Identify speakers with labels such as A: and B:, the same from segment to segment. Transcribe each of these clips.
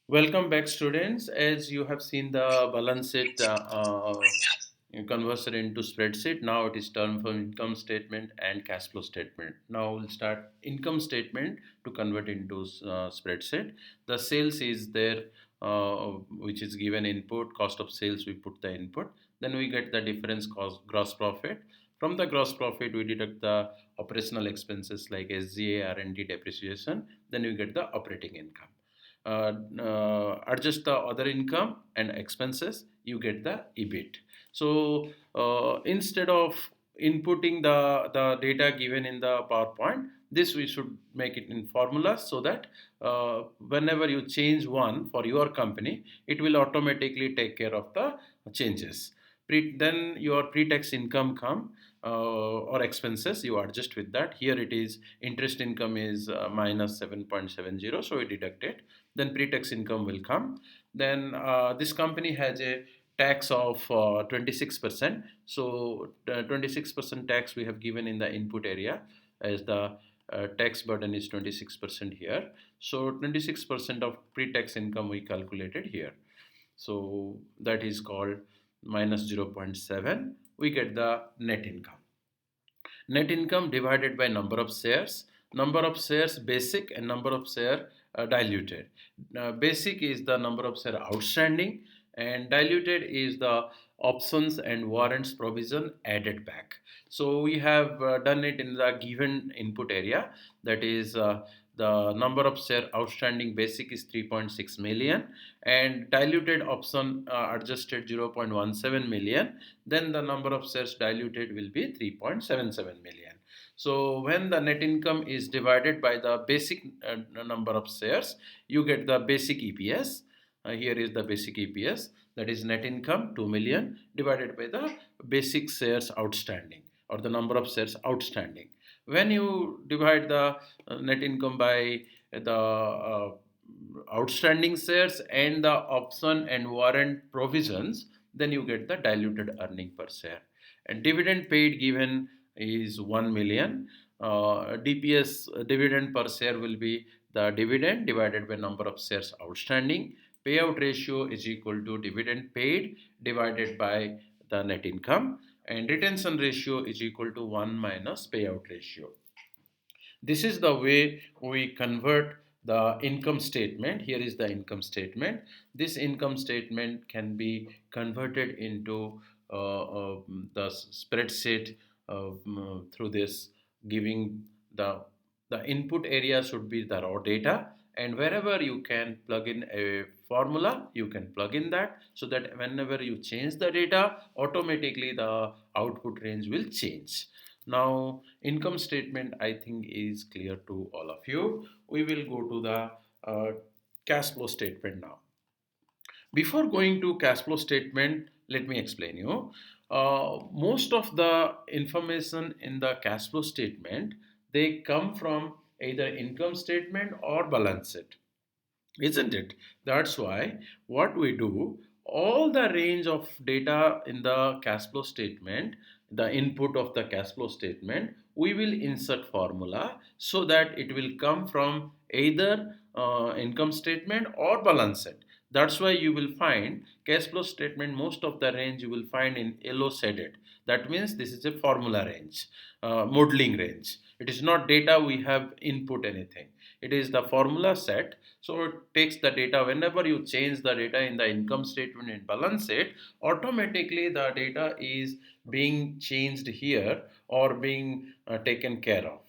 A: Welcome back, students. As you have seen the balance sheet converted into spreadsheet, now it is turned from income statement and cash flow statement. Now we'll start income statement to convert into spreadsheet. The sales is there, which is given input. Cost of sales, we put the input. Then we get the difference cost, gross profit. From the gross profit, we deduct the operational expenses like SGA, R&D, depreciation. Then we get the operating income. Adjust the other income and expenses, you get the EBIT. So instead of inputting the data given in the PowerPoint, this we should make it in formula so that whenever you change one for your company, it will automatically take care of the changes. Then your pre-tax income come or expenses, you adjust with that. Here it is interest income is minus 7.70, so we deduct it. Then pre-tax income will come. Then this company has a tax of 26%. So 26% tax we have given in the input area, as the tax burden is 26% here. So 26% of pre-tax income we calculated here. So that is called minus 0.7. We get the net income. Net income divided by number of shares. Number of shares basic and number of share diluted. Basic is the number of share outstanding, and diluted is the options and warrants provision added back. So we have done it in the given input area, that is the number of share outstanding basic is 3.6 million and diluted option adjusted 0.17 million. Then the number of shares diluted will be 3.77 million. So when the net income is divided by the basic number of shares, you get the basic EPS. Here is the basic EPS, that is net income 2 million divided by the basic shares outstanding or the number of shares outstanding. When you divide the net income by the outstanding shares and the option and warrant provisions, then you get the diluted earning per share. And dividend paid given is 1 million. DPS dividend per share will be the dividend divided by number of shares outstanding. Payout ratio is equal to dividend paid divided by the net income, and retention ratio is equal to 1 minus payout ratio. This is the way we convert the income statement. Here is the income statement. This income statement can be converted into the spreadsheet through this, giving the input area should be the raw data, and wherever you can plug in a formula, you can plug in that, so that whenever you change the data, automatically the output range will change. Now, income statement I think is clear to all of you. We will go to the cash flow statement now. Before going to cash flow statement, let me explain you. Most of the information in the cash flow statement, they come from either income statement or balance sheet, isn't it? That's why what we do, all the range of data in the cash flow statement, the input of the cash flow statement, we will insert formula so that it will come from either income statement or balance sheet. That's why you will find cash flow statement, most of the range you will find in yellow shaded. That means this is a formula range, modeling range. It is not data we have input anything. It is the formula set. So it takes the data. Whenever you change the data in the income statement and balance sheet, automatically the data is being changed here or being taken care of.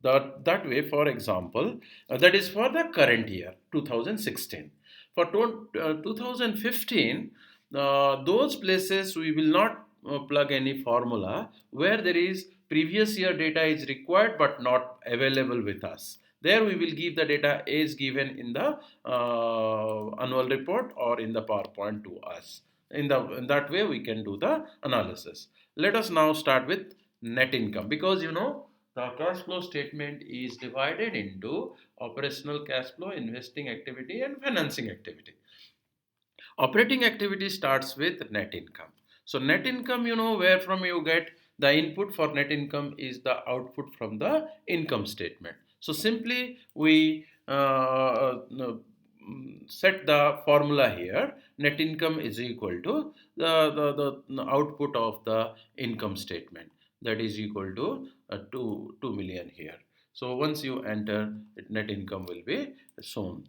A: That way, for example, that is for the current year 2016. For 2015, those places we will not plug any formula. Where there is previous year data is required but not available with us, there we will give the data as given in the annual report or in the PowerPoint to us. In that way we can do the analysis. Let us now start with net income, because the cash flow statement is divided into operational cash flow, investing activity and financing activity. Operating activity starts with net income. So net income, where from you get the input for net income is the output from the income statement. So simply we set the formula here. Net income is equal to the output of the income statement, that is equal to 2 million here. So once you enter, net income will be shown.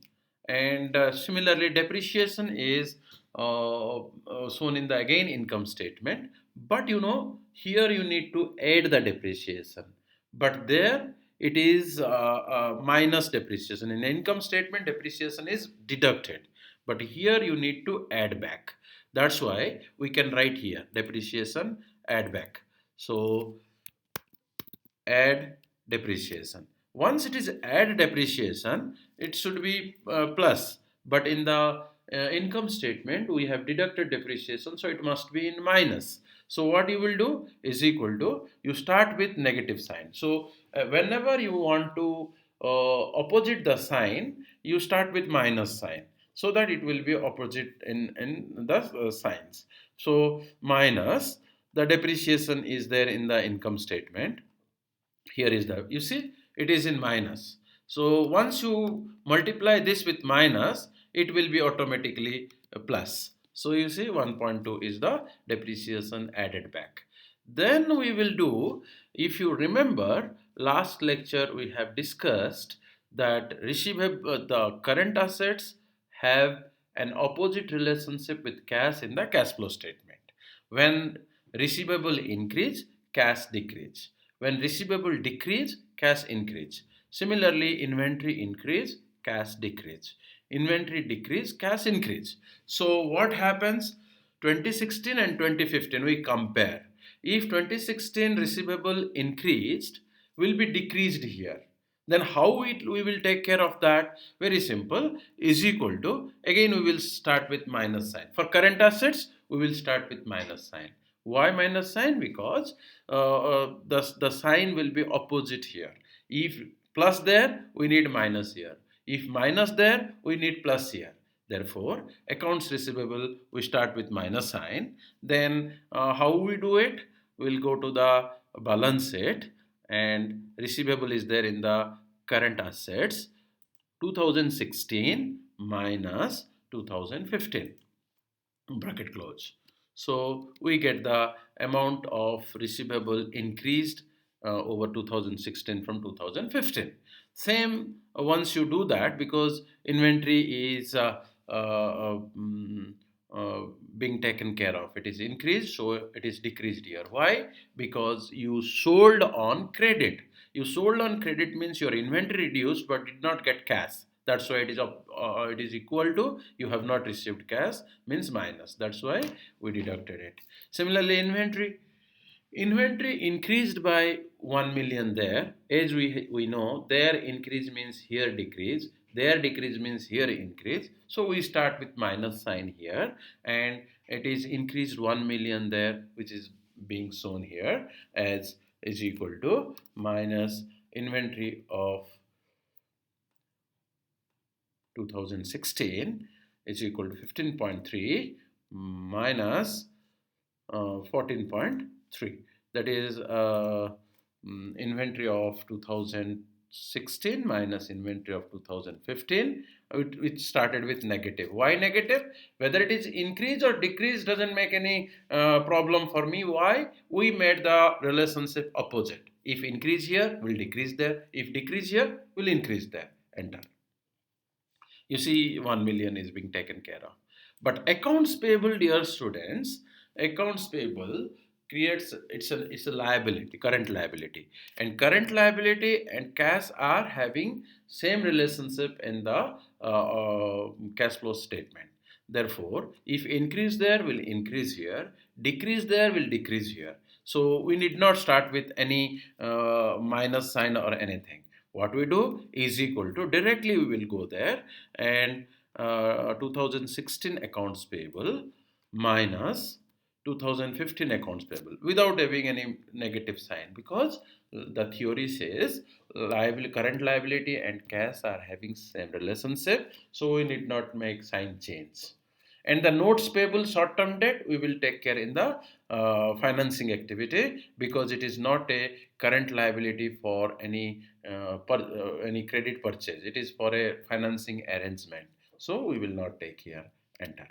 A: And similarly, depreciation is shown in the again income statement. But here you need to add the depreciation. But there it is minus depreciation. In income statement, depreciation is deducted. But here you need to add back. That's why we can write here depreciation add back. So add depreciation. Once it is add depreciation, it should be plus. But in the income statement, we have deducted depreciation, so it must be in minus. So what you will do is equal to, you start with negative sign. So whenever you want to opposite the sign, you start with minus sign, so that it will be opposite in the signs. So minus, the depreciation is there in the income statement. Here is the, you see, it is in minus. So once you multiply this with minus, it will be automatically a plus. So you see 1.2 is the depreciation added back. Then we will do, if you remember, last lecture we have discussed that receivable, the current assets have an opposite relationship with cash in the cash flow statement. When receivable increase, cash decrease. When receivable decrease, cash increase. Similarly, inventory increase, cash decrease. Inventory decrease, cash increase. So what happens? 2016 and 2015 we compare. If 2016 receivable increased, will be decreased here. Then how we will take care of that? Very simple, is equal to, again we will start with minus sign. For current assets, we will start with minus sign. Why minus sign? Because the sign will be opposite here. If plus there, we need minus here. If minus there, we need plus here. Therefore, accounts receivable, we start with minus sign. Then how we do it? We'll go to the balance sheet, and receivable is there in the current assets, 2016 minus 2015, bracket close. So we get the amount of receivable increased over 2016 from 2015. Same once you do that, because inventory is being taken care of. It is increased, so it is decreased here. Why? Because you sold on credit. You sold on credit means your inventory reduced but did not get cash. That's why it is equal to, you have not received cash, means minus. That's why we deducted it. Similarly, inventory increased by 1 million there. As we know, there increase means here decrease, there decrease means here increase. So we start with minus sign here, and it is increased 1 million there, which is being shown here as is equal to minus inventory of 2016 is equal to 15.3 minus 14.3. That is inventory of 2016 minus inventory of 2015, which started with negative. Why negative? Whether it is increase or decrease doesn't make any problem for me. Why? We made the relationship opposite. If increase here, will decrease there. If decrease here, will increase there. Enter. You see 1 million is being taken care of. But accounts payable, dear students, accounts payable creates, it's a liability, current liability, and current liability and cash are having same relationship in the cash flow statement. Therefore, if increase there, will increase here, decrease there, will decrease here. So we need not start with any minus sign or anything. What we do is equal to, directly we will go there, and 2016 accounts payable minus 2015 accounts payable without having any negative sign, because the theory says current liability and cash are having same relationship, so we need not make sign change. And the notes payable short term debt we will take care in the financing activity, because it is not a current liability for any credit purchase, it is for a financing arrangement. So we will not take here, enter.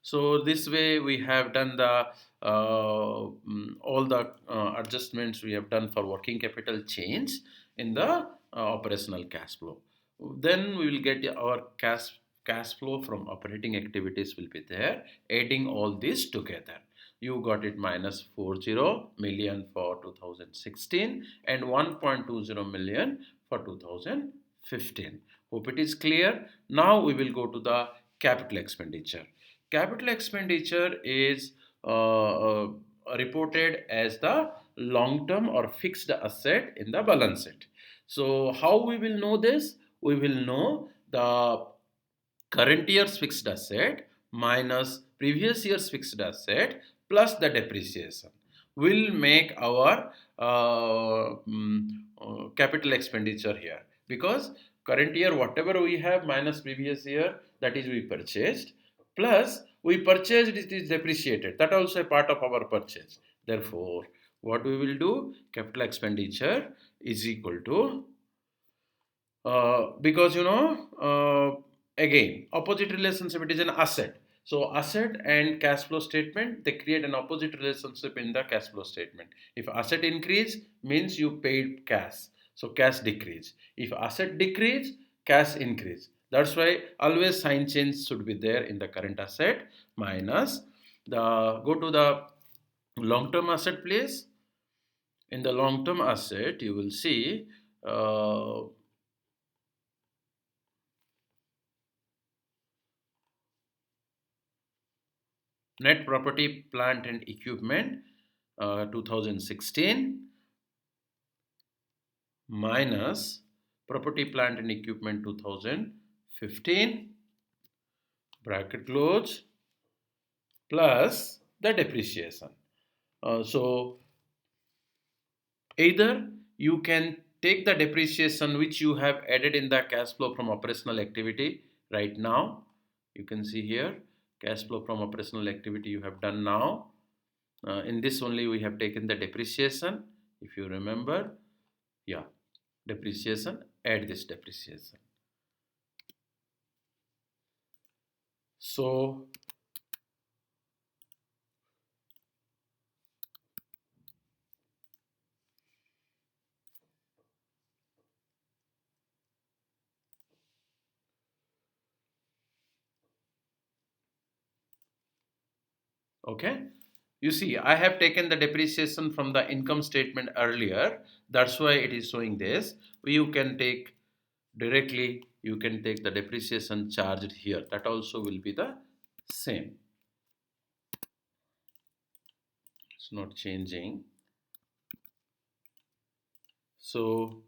A: So this way we have done the all the adjustments we have done for working capital change in the operational cash flow. Then we will get our cash flow from operating activities will be there. Adding all this together, you got it minus 40 million for 2016 and 1.20 million for 2015. Hope it is clear. Now we will go to the capital expenditure. Capital expenditure is reported as the long term or fixed asset in the balance sheet. So how we will know this? We will know the current year's fixed asset minus previous year's fixed asset plus the depreciation will make our capital expenditure here, because current year whatever we have minus previous year, that is we purchased, plus we purchased it is depreciated, that also a part of our purchase. Therefore what we will do, capital expenditure is equal to because again opposite relationship, it is an asset. So asset and cash flow statement, they create an opposite relationship in the cash flow statement. If asset increase means you paid cash, so cash decrease. If asset decrease, cash increase. That's why always sign change should be there in the current asset minus the, go to the long term asset please. In the long term asset you will see net property, plant and equipment 2016 minus property, plant and equipment 2015 bracket close plus the depreciation. So either you can take the depreciation which you have added in the cash flow from operational activity right now. You can see here cash flow from operational activity you have done now. In this only we have taken the depreciation, if you remember. Yeah, depreciation, add this depreciation. So okay, you see I have taken the depreciation from the income statement earlier, that's why it is showing this. You can take directly, you can take the depreciation charged here, that also will be the same. It's not changing. So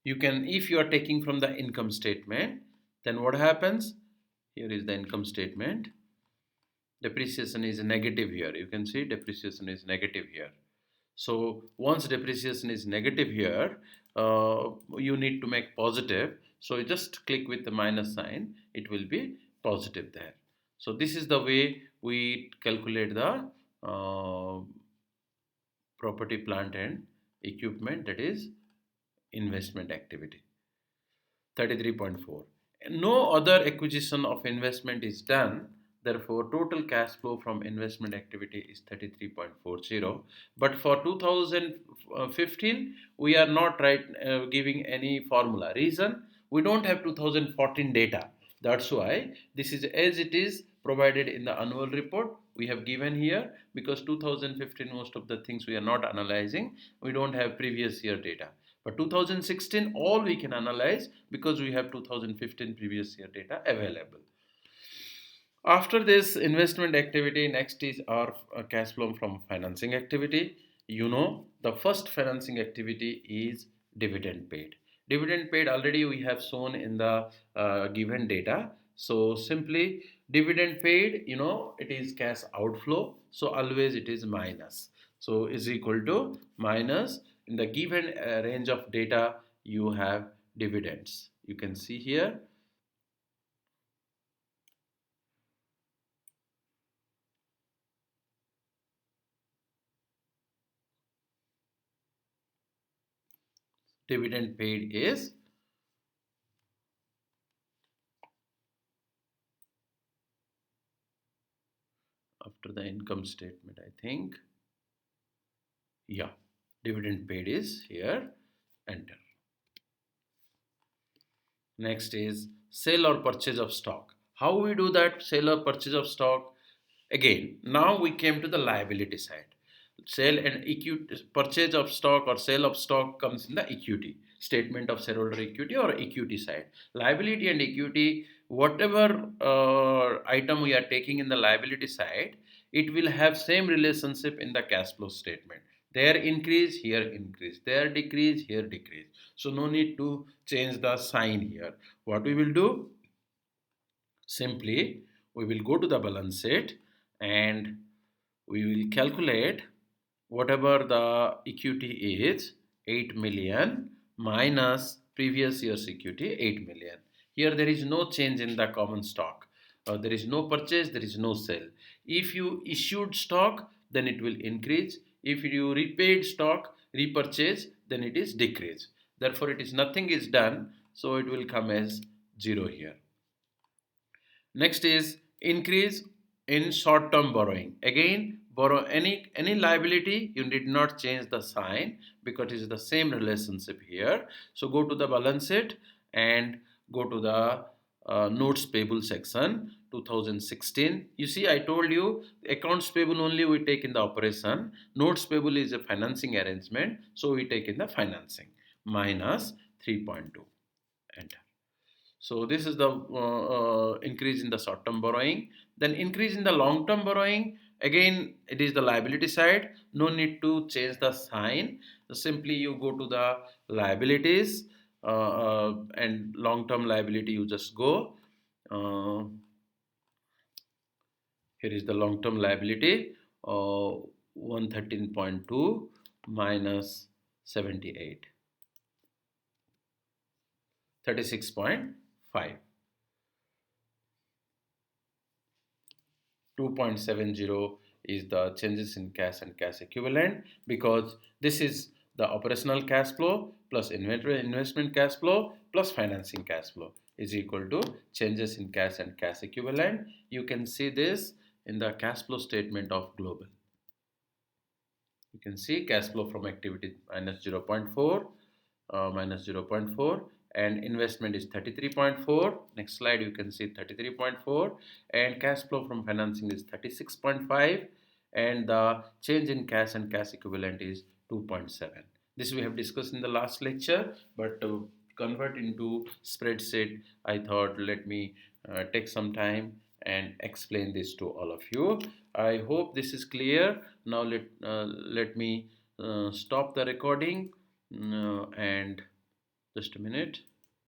A: you can, if you are taking from the income statement, then what happens, here is the income statement, depreciation is negative here, you can see depreciation is negative here. So once depreciation is negative here, you need to make positive, so you just click with the minus sign, it will be positive there. So this is the way we calculate the property, plant and equipment, that is investment activity. 33.4. No other acquisition of investment is done. Therefore, total cash flow from investment activity is 33.40. But for 2015, we are not giving any formula. Reason, we don't have 2014 data. That's why this is as it is provided in the annual report. We have given here because 2015 most of the things we are not analyzing. We don't have previous year data. But 2016 all we can analyze because we have 2015 previous year data available. After this investment activity, next is our cash flow from financing activity. You know, the first financing activity is dividend paid. Dividend paid already we have shown in the given data. So simply dividend paid, you know, it is cash outflow. So always it is minus. So is equal to minus, in the given range of data you have dividends. You can see here. Dividend paid is after the income statement, I think. Yeah, dividend paid is here, enter. Next is sale or purchase of stock. How we do that sale or purchase of stock? Again, now we came to the liability side. Sale and equity, purchase of stock or sale of stock comes in the equity, statement of shareholder equity or equity side. Liability and equity, whatever item we are taking in the liability side, it will have same relationship in the cash flow statement. There increase, here increase, there decrease, here decrease. So no need to change the sign here. What we will do? Simply, we will go to the balance sheet and we will calculate whatever the equity is, 8 million minus previous year's equity, 8 million. Here there is no change in the common stock. There is no purchase, there is no sale. If you issued stock, then it will increase. If you repaid stock, repurchase, then it is decrease. Therefore, it is nothing is done, so it will come as 0 here. Next is increase in short-term borrowing. Again, borrow any liability, you did not change the sign because it is the same relationship here. So go to the balance sheet and go to the notes payable section 2016. You see, I told you accounts payable only we take in the operation. Notes payable is a financing arrangement, so we take in the financing minus 3.2. Enter. So this is the increase in the short-term borrowing. Then increase in the long-term borrowing. Again, it is the liability side. No need to change the sign. Simply you go to the liabilities and long-term liability. You just go. Here is the long-term liability. 113.2 minus 78. 36.5. 2.70 is the changes in cash and cash equivalent, because this is the operational cash flow plus investment cash flow plus financing cash flow is equal to changes in cash and cash equivalent. You can see this in the cash flow statement of global. You can see cash flow from activity minus 0.4 minus 0.4 and investment is 33.4. Next slide, you can see 33.4 and cash flow from financing is 36.5 and the change in cash and cash equivalent is 2.7. This we have discussed in the last lecture, but to convert into spreadsheet, I thought let me take some time and explain this to all of you. I hope this is clear. Now let me stop the recording and just a minute.